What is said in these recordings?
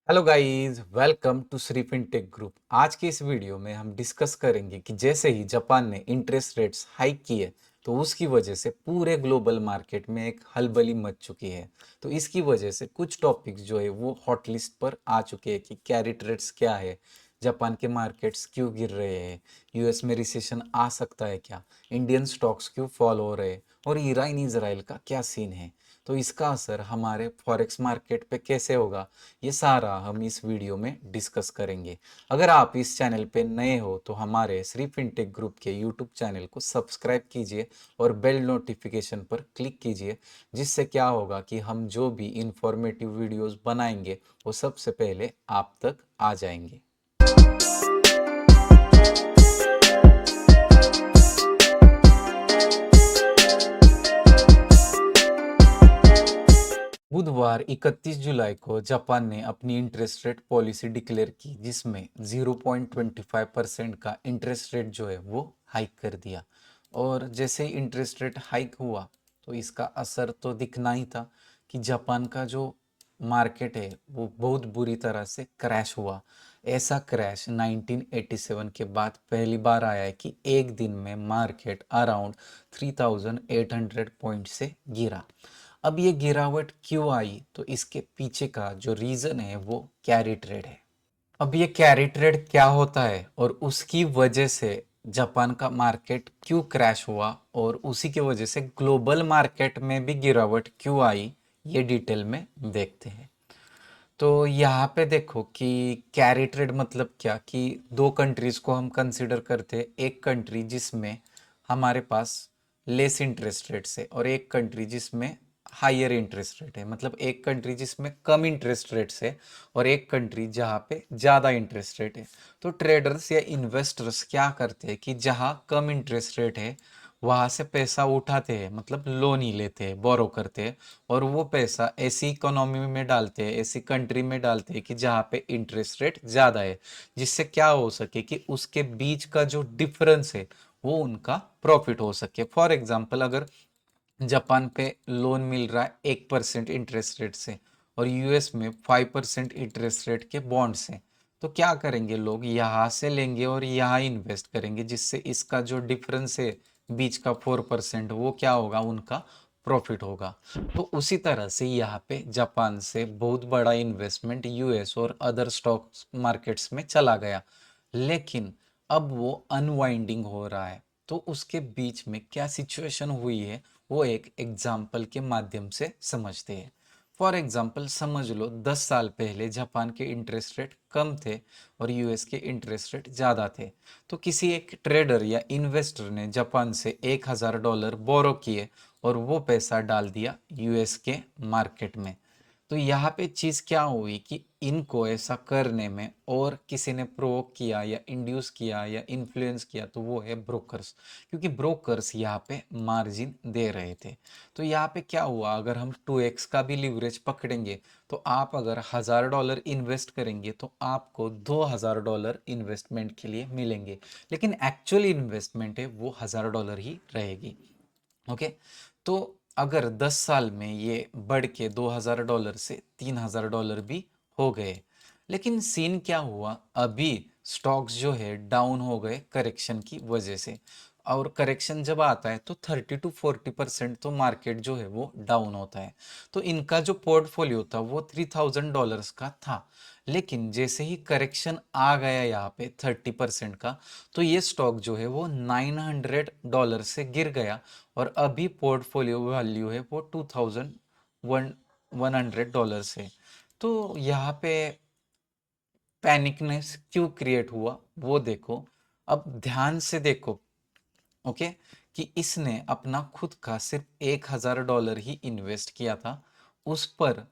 Hello guys, welcome to Shri fintech group. आज की इस वीडियो में हम डिस्कस करेंगे कि जैसे ही जापान ने इंटरेस्ट रेट्स हाइक किए तो उसकी वजह से पूरे ग्लोबल मार्केट में एक हलबली मच चुकी है। तो इसकी वजह से कुछ टॉपिक्स जो है वो हॉट लिस्ट पर आ चुके हैं कि कैरेट रेट्स क्या है, जापान के मार्केट्स क्यों गिर रहे हैं, यूएस में रिसेशन आ सकता है क्या, इंडियन स्टॉक्स क्यों फॉल हो रहे हैं और ईरान इजराइल का क्या सीन है। तो इसका असर हमारे फॉरेक्स मार्केट पे कैसे होगा, ये सारा हम इस वीडियो में डिस्कस करेंगे। अगर आप इस चैनल पे नए हो तो हमारे श्री फिनटेक ग्रुप के यूट्यूब चैनल को सब्सक्राइब कीजिए और बेल नोटिफिकेशन पर क्लिक कीजिए, जिससे क्या होगा कि हम जो भी इंफॉर्मेटिव वीडियोस बनाएंगे वो सबसे पहले आप तक आ जाएंगे। बुधवार 31 जुलाई को जापान ने अपनी इंटरेस्ट रेट पॉलिसी डिक्लेयर की, जिसमें 0.25% का इंटरेस्ट रेट जो है वो हाइक कर दिया। और जैसे ही इंटरेस्ट रेट हाइक हुआ तो इसका असर तो दिखना ही था कि जापान का जो मार्केट है वो बहुत बुरी तरह से क्रैश हुआ। ऐसा क्रैश 1987 के बाद पहली बार आया है कि एक दिन में मार्केट अराउंड 3800 पॉइंट से गिरा। अब ये गिरावट क्यों आई, तो इसके पीछे का जो रीजन है वो कैरी ट्रेड है। अब ये कैरी ट्रेड क्या होता है और उसकी वजह से जापान का मार्केट क्यों क्रैश हुआ और उसी की वजह से ग्लोबल मार्केट में भी गिरावट क्यों आई, ये डिटेल में देखते हैं। तो यहाँ पे देखो कि कैरी ट्रेड मतलब क्या, कि दो कंट्रीज को हम कंसिडर करते हैं। एक कंट्री जिसमें हमारे पास लेस इंटरेस्ट रेट है और एक कंट्री जिसमें हायर इंटरेस्ट रेट है। मतलब एक कंट्री जिसमें कम इंटरेस्ट रेट्स है और एक कंट्री जहाँ पे ज़्यादा इंटरेस्ट रेट है। तो ट्रेडर्स या इन्वेस्टर्स क्या करते हैं कि जहाँ कम इंटरेस्ट रेट है वहाँ से पैसा उठाते हैं, मतलब लोन ही लेते हैं, बोरो करते हैं, और वो पैसा ऐसी इकोनॉमी में डालते हैं, ऐसी कंट्री में डालते हैं कि जहाँ पे इंटरेस्ट रेट ज़्यादा है, जिससे क्या हो सके कि उसके बीच का जो डिफरेंस है वो उनका प्रॉफिट हो सके। फॉर एग्जाम्पल, अगर जापान पे लोन मिल रहा है 1% इंटरेस्ट रेट से और यूएस में 5% इंटरेस्ट रेट के बॉन्ड्स हैं, तो क्या करेंगे, लोग यहाँ से लेंगे और यहाँ इन्वेस्ट करेंगे, जिससे इसका जो डिफरेंस है बीच का 4%, वो क्या होगा, उनका प्रॉफिट होगा। तो उसी तरह से यहाँ पे जापान से बहुत बड़ा इन्वेस्टमेंट यूएस और अदर स्टॉक मार्केट्स में चला गया, लेकिन अब वो अनवाइंडिंग हो रहा है। तो उसके बीच में क्या सिचुएशन हुई है वो एक एग्जाम्पल के माध्यम से समझते हैं। फॉर एग्जाम्पल समझ लो 10 साल पहले जापान के इंटरेस्ट रेट कम थे और यूएस के इंटरेस्ट रेट ज़्यादा थे। तो किसी एक ट्रेडर या इन्वेस्टर ने जापान से $1000 बोरो किए और वो पैसा डाल दिया यूएस के मार्केट में। तो यहाँ पे चीज़ क्या हुई कि इनको ऐसा करने में और किसी ने प्रोवोक किया या इंड्यूस किया या इन्फ्लुएंस किया, तो वो है ब्रोकर्स। क्योंकि ब्रोकर्स यहाँ पे मार्जिन दे रहे थे। तो यहाँ पे क्या हुआ, अगर हम 2x का भी लिवरेज पकड़ेंगे तो आप अगर $1000 इन्वेस्ट करेंगे तो आपको $2000 इन्वेस्टमेंट के लिए मिलेंगे, लेकिन एक्चुअल इन्वेस्टमेंट है वो $1000 ही रहेगी। ओके। तो अगर 10 साल में ये बढ़ के $2000 से $3000 भी हो गए, लेकिन सीन क्या हुआ, अभी स्टॉक्स जो है डाउन हो गए करेक्शन की वजह से। और करेक्शन जब आता है तो 30 to 40% तो मार्केट जो है वो डाउन होता है। तो इनका जो पोर्टफोलियो था वो $3000 का था, लेकिन जैसे ही करेक्शन आ गया यहाँ पे 30% का, तो ये स्टॉक जो है वो $900 से गिर गया और अभी पोर्टफोलियो वैल्यू है वो $2100 है। तो यहाँ पे पैनिकनेस क्यों क्रिएट हुआ वो देखो। अब ध्यान से देखो, ओके, कि इसने अपना खुद का सिर्फ $1000 ही इन्वेस्ट किया था, उस पर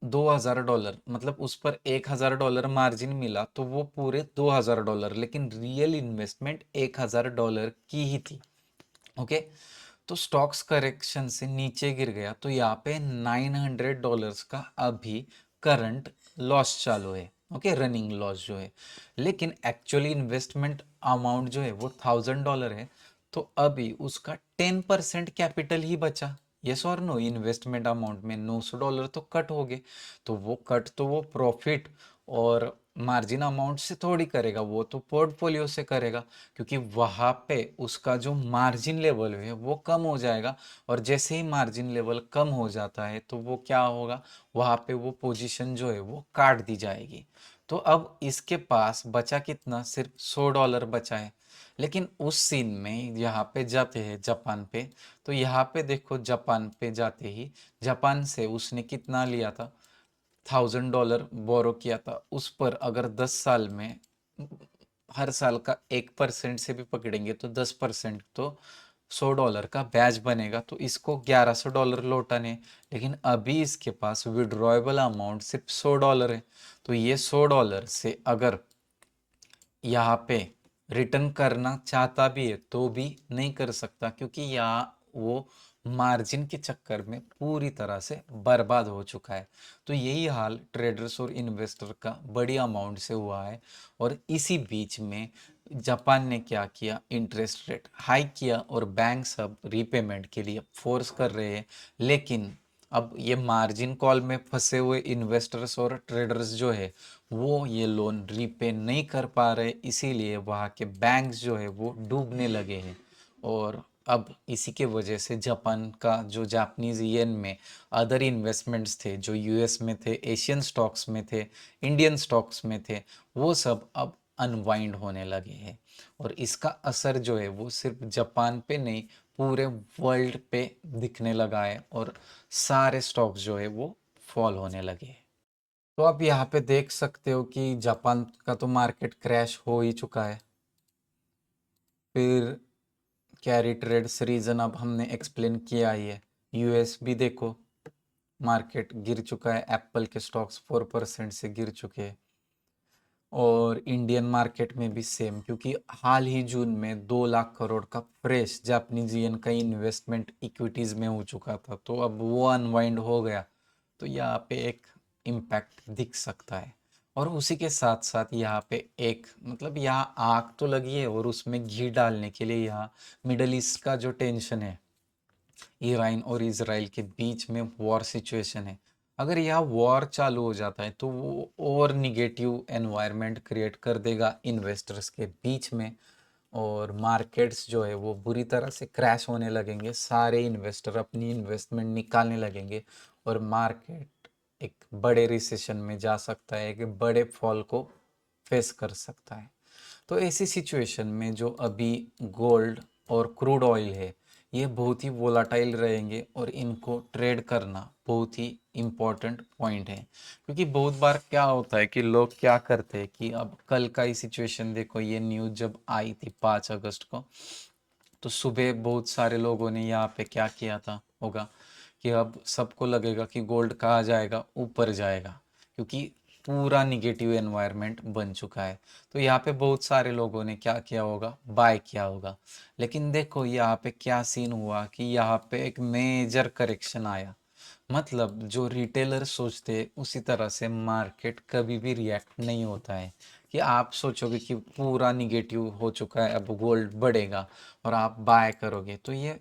$2000, मतलब उस पर $1000 मार्जिन मिला तो वो पूरे $2000, लेकिन रियल इन्वेस्टमेंट $1000 की ही थी। ओके। तो स्टॉक्स करेक्शन से नीचे गिर गया तो यहाँ पे $900 का अभी करंट लॉस चालू है। ओके, रनिंग लॉस जो है, लेकिन एक्चुअली इन्वेस्टमेंट अमाउंट जो है वो $1000 है। तो अभी उसका 10% कैपिटल ही बचा, यस और नो, इन्वेस्टमेंट अमाउंट में $900 तो कट हो गए, तो वो कट तो वो प्रॉफिट और मार्जिन अमाउंट से थोड़ी करेगा, वो तो पोर्टफोलियो से करेगा, क्योंकि वहाँ पे उसका जो मार्जिन लेवल है वो कम हो जाएगा। और जैसे ही मार्जिन लेवल कम हो जाता है तो वो क्या होगा, वहाँ पे वो पोजीशन जो है वो काट दी जाएगी। तो अब इसके पास बचा कितना, सिर्फ $100 बचा है। लेकिन उस सीन में यहाँ पे जाते हैं जापान पे, तो यहाँ पे देखो जापान पे जाते ही जापान से उसने कितना लिया था, $1000 बोरो किया था। उस पर अगर 10 साल में हर साल का 1% से भी पकड़ेंगे तो 10% तो $100 का ब्याज बनेगा, तो इसको $1100 लौटाने। लेकिन अभी इसके पास विड्रॉएबल अमाउंट सिर्फ $100 है, तो ये $100 से अगर यहाँ पे रिटर्न करना चाहता भी है तो भी नहीं कर सकता, क्योंकि यहाँ वो मार्जिन के चक्कर में पूरी तरह से बर्बाद हो चुका है। तो यही हाल ट्रेडर्स और इन्वेस्टर का बड़ी अमाउंट से हुआ है। और इसी बीच में जापान ने क्या किया, इंटरेस्ट रेट हाई किया और बैंक सब रीपेमेंट के लिए फोर्स कर रहे हैं। लेकिन अब ये मार्जिन कॉल में फंसे हुए इन्वेस्टर्स और ट्रेडर्स जो है वो ये लोन रीपे नहीं कर पा रहे, इसीलिए वहाँ के बैंक्स जो है वो डूबने लगे हैं। और अब इसी के वजह से जापान का जो जापानीज येन में अदर इन्वेस्टमेंट्स थे, जो यूएस में थे, एशियन स्टॉक्स में थे, इंडियन स्टॉक्स में थे, वो सब अब अनवाइंड होने लगे हैं। और इसका असर जो है वो सिर्फ जापान पे नहीं, पूरे वर्ल्ड पे दिखने लगा है और सारे स्टॉक्स जो है वो फॉल होने लगे हैं। तो आप यहाँ पे देख सकते हो कि जापान का तो मार्केट क्रैश हो ही चुका है। फिर कैरी ट्रेड्स रीजन अब हमने एक्सप्लेन किया ही है। यूएस भी देखो, मार्केट गिर चुका है, एप्पल के स्टॉक्स 4% से गिर चुके हैं। और इंडियन मार्केट में भी सेम, क्योंकि हाल ही जून में 2 लाख करोड़ का फ्रेश जापानीज येन का इन्वेस्टमेंट इक्विटीज में हो चुका था, तो अब वो अनवाइंड हो गया। तो यहाँ पे एक इम्पैक्ट दिख सकता है। और उसी के साथ साथ यहाँ पे एक मतलब यहाँ आग तो लगी है और उसमें घी डालने के लिए यहाँ मिडल ईस्ट का जो टेंशन है, ईरान और इसराइल के बीच में वॉर सिचुएशन है। अगर यहाँ वॉर चालू हो जाता है तो वो और निगेटिव एनवायरनमेंट क्रिएट कर देगा इन्वेस्टर्स के बीच में। और मार्केट्स जो है वो बुरी तरह से क्रैश होने लगेंगे, सारे इन्वेस्टर अपनी इन्वेस्टमेंट निकालने लगेंगे और मार्केट एक बड़े रिसेशन में जा सकता है, एक बड़े फॉल को फेस कर सकता है। तो ऐसी सिचुएशन में जो अभी गोल्ड और क्रूड ऑयल है ये बहुत ही वोलाटाइल रहेंगे और इनको ट्रेड करना बहुत ही इम्पोर्टेंट पॉइंट है। क्योंकि बहुत बार क्या होता है कि लोग क्या करते हैं कि अब कल का ही सिचुएशन देखो, ये न्यूज़ जब आई थी 5 अगस्त को, तो सुबह बहुत सारे लोगों ने यहाँ पे क्या किया था होगा कि अब सबको लगेगा कि गोल्ड कहाँ जाएगा, ऊपर जाएगा, क्योंकि पूरा निगेटिव एनवायरनमेंट बन चुका है। तो यहाँ पे बहुत सारे लोगों ने क्या किया होगा, बाय किया होगा। लेकिन देखो यहाँ पे क्या सीन हुआ कि यहाँ पे एक मेजर करेक्शन आया। मतलब जो रिटेलर सोचते हैं उसी तरह से मार्केट कभी भी रिएक्ट नहीं होता है कि आप सोचोगे कि पूरा निगेटिव हो चुका है अब गोल्ड बढ़ेगा और आप बाय करोगे, तो ये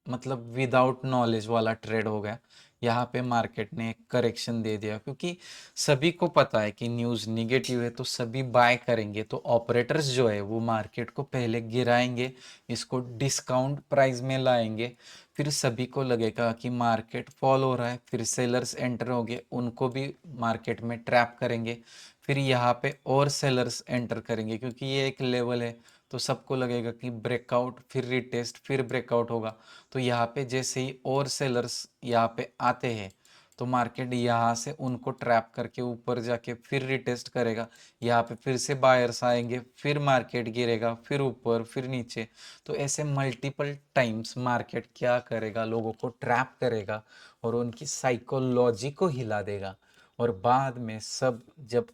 मतलब विदाउट नॉलेज वाला ट्रेड हो गया। यहाँ पे मार्केट ने एक करेक्शन दे दिया, क्योंकि सभी को पता है कि न्यूज़ निगेटिव है तो सभी बाय करेंगे, तो ऑपरेटर्स जो है वो मार्केट को पहले गिराएंगे, इसको डिस्काउंट प्राइस में लाएंगे। फिर सभी को लगेगा कि मार्केट फॉल हो रहा है, फिर सेलर्स एंटर होंगे, उनको भी मार्केट में ट्रैप करेंगे। फिर यहाँ पे और सेलर्स एंटर करेंगे, क्योंकि ये एक लेवल है, तो सबको लगेगा कि ब्रेकआउट, फिर रिटेस्ट, फिर ब्रेकआउट होगा। तो यहाँ पे जैसे ही और सेलर्स यहाँ पे आते हैं तो मार्केट यहाँ से उनको ट्रैप करके ऊपर जाके फिर रिटेस्ट करेगा। यहाँ पे फिर से बायर्स आएंगे, फिर मार्केट गिरेगा, फिर ऊपर, फिर नीचे। तो ऐसे मल्टीपल टाइम्स मार्केट क्या करेगा, लोगों को ट्रैप करेगा और उनकी साइकोलॉजी को हिला देगा। और बाद में सब जब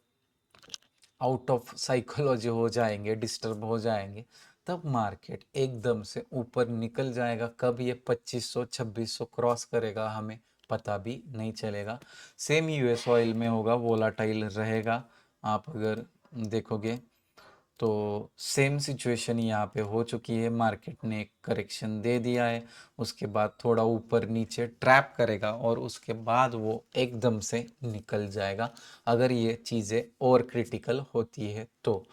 आउट ऑफ साइकोलॉजी हो जाएंगे, डिस्टर्ब हो जाएंगे, तब मार्केट एकदम से ऊपर निकल जाएगा। कब ये 2500 2600 क्रॉस करेगा हमें पता भी नहीं चलेगा। सेम यूएस ऑयल में होगा, वोलाटाइल रहेगा। आप अगर देखोगे तो सेम सिचुएशन यहाँ पे हो चुकी है, मार्केट ने एक करेक्शन दे दिया है, उसके बाद थोड़ा ऊपर नीचे ट्रैप करेगा और उसके बाद वो एकदम से निकल जाएगा अगर ये चीज़ें और क्रिटिकल होती है तो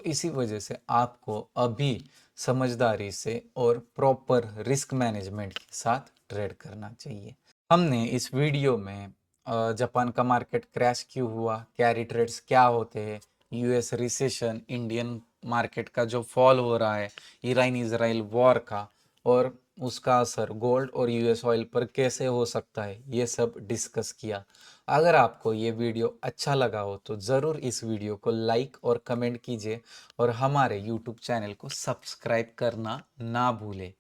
इसी वजह से आपको अभी समझदारी से और प्रॉपर रिस्क मैनेजमेंट के साथ ट्रेड करना चाहिए। हमने इस वीडियो में जापान का मार्केट क्रैश क्यों हुआ, कैरी ट्रेड्स क्या होते हैं, यूएस रिसेशन, इंडियन मार्केट का जो फॉल हो रहा है, ईरान इजराइल वॉर का और उसका असर गोल्ड और यूएस ऑयल पर कैसे हो सकता है, ये सब डिस्कस किया। अगर आपको ये वीडियो अच्छा लगा हो तो ज़रूर इस वीडियो को लाइक और कमेंट कीजिए और हमारे यूट्यूब चैनल को सब्सक्राइब करना ना भूलें।